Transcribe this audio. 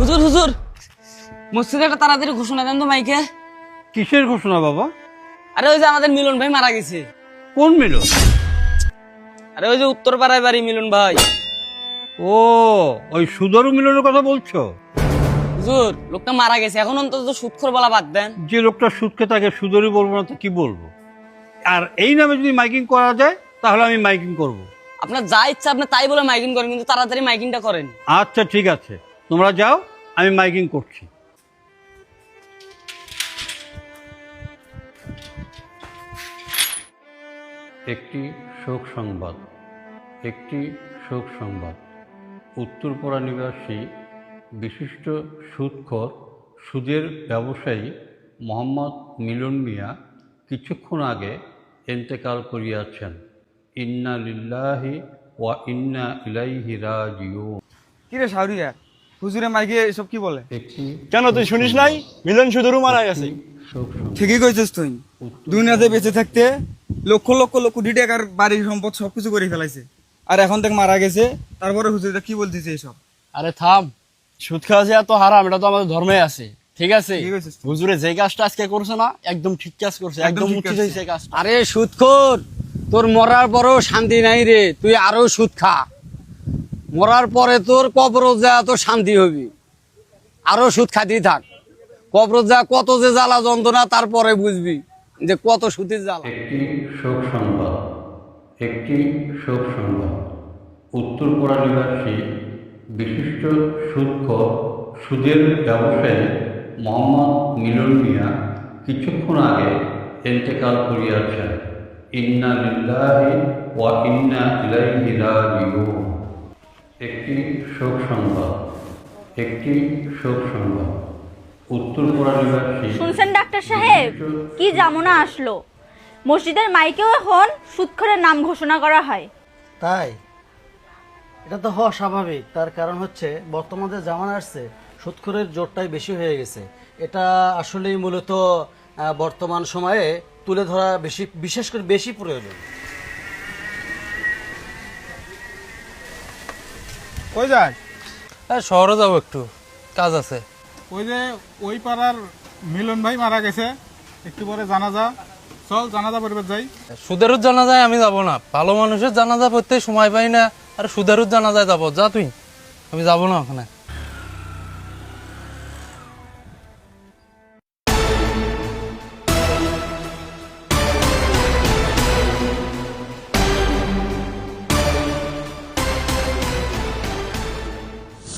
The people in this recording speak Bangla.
হুজুর হুজুর, মসজিদে একটা তাড়াতাড়ি ঘোষণা দেন তো মাইকে। কিসের ঘোষণা বাবা? আরে ওই যে আমাদের মিলন ভাই মারা গেছে। কোন মিলন? আরে ওই যে উত্তর পাড়ায় বাড়ি মিলন ভাই। ও, ওই সুদরু মিলনের কথা বলছো? হুজুর, লোকটা মারা গেছে, এখন অন্তত সুদখোর বলা বাদ দেন। যে লোকটা সুদকে তাকে সুদরই বলবো না তো কি বলবো? আর এই নামে যদি মাইকিং করা যায় তাহলে আমি মাইকিং করব। আপনার যা ইচ্ছা আপনি তাই বলে মাইকিং করেন, কিন্তু তাড়াতাড়ি মাইকিংটা করেন। আচ্ছা ঠিক আছে, তোমরা যাও, আমি মাইকিং করছি। একটি শোক সংবাদ, একটি শোক সংবাদ। উত্তরপাড়া নিবাসী বিশিষ্ট সুদখোর সুদের ব্যবসায়ী মোহাম্মদ মিলন মিয়া কিছুক্ষণ আগে ইন্তেকাল করিয়াছেন। ইন্না লিল্লাহি ওয়া ইন্না ইলাইহি রাজিউন। কিরে শাহরিয়া, হুজুরে মাইকে এসব কি বলে? একটি কেন তুই শুনিস নাই? মিলন শুধু মারা গেছে। শোক সংবাদ। ঠিকই কইছিস তুই। দুনিয়াতে বেঁচে থাকতে লক্ষ লক্ষ লক্ষ কোটি টাকার বাড়ি সম্পদ সবকিছু করে ফেলাইছে, আর এখন থেকে মারা গেছে। তারপরে হুজুরে কি বলতেছে এসব? আরে থাম, সুদ খাওয়া যে এত হারাম এটা তো আমাদের ধর্মে আছে, ঠিক আছে? ঠিক আছে। হুজুরে যে কাজটা আজকে করছে না, একদম ঠিক কাজ করছে, একদম একদম ঠিক উচিত কাজ। হয়েছে কাজটা। আরে সুদখোর, তোর মরার পরও শান্তি নাই রে, তুই আরো সুদ খা। মরার পরে তোর কবর যা তোর শান্তি হবি, আরো সুদ খাতেই থাক। কবর যা কত যে জ্বালা যন্ত্রণা, তারপরে বুঝবি যে কত সুদের জ্বালা। একটি শোক সংবাদ, একটি শোক সংবাদ। উত্তরপাড়া নিবাসী বিশিষ্ট সুদখোর সুদের ব্যবসায়ী মোহাম্মদ মিলন মিয়া কিছুক্ষণ আগে ইন্তেকাল করিয়াছেন। ইন্না লিল্লাহি ওয়া ইন্না ইলাইহি রাজিউন। একটি শোক সংবাদ, একটি শোক সংবাদ। উত্তরপাড়া নিবাসী শুনছেন ডাক্তার সাহেব, কি জামনা আসলো। মসজিদের মাইকেও এখন সুদখোরের নাম ঘোষণা করা হয়। তাই এটা তো হওয়া স্বাভাবিক। তার কারণ হচ্ছে বর্তমানে যে জামানা আসছে, সুদখোরের জোরটাই বেশি হয়ে গেছে। এটা আসলেই মূলত বর্তমান সময়ে তুলে ধরা বেশি, বিশেষ করে বেশি প্রয়োজন। কই যায়? শহরে যাবো, একটু কাজ আছে। ওই যে ওই পাড়ার মিলন ভাই মারা গেছে, একটু পরে জানাজা। চল জানাজা পরিবার যাই। সুদেরুর জানা যায় আমি যাব না, ভালো মানুষের জানাজা পড়তে সময় পাই না, আর সুদেরুর জানা যায় যাবো। যা তুই, আমি যাবো না ওখানে।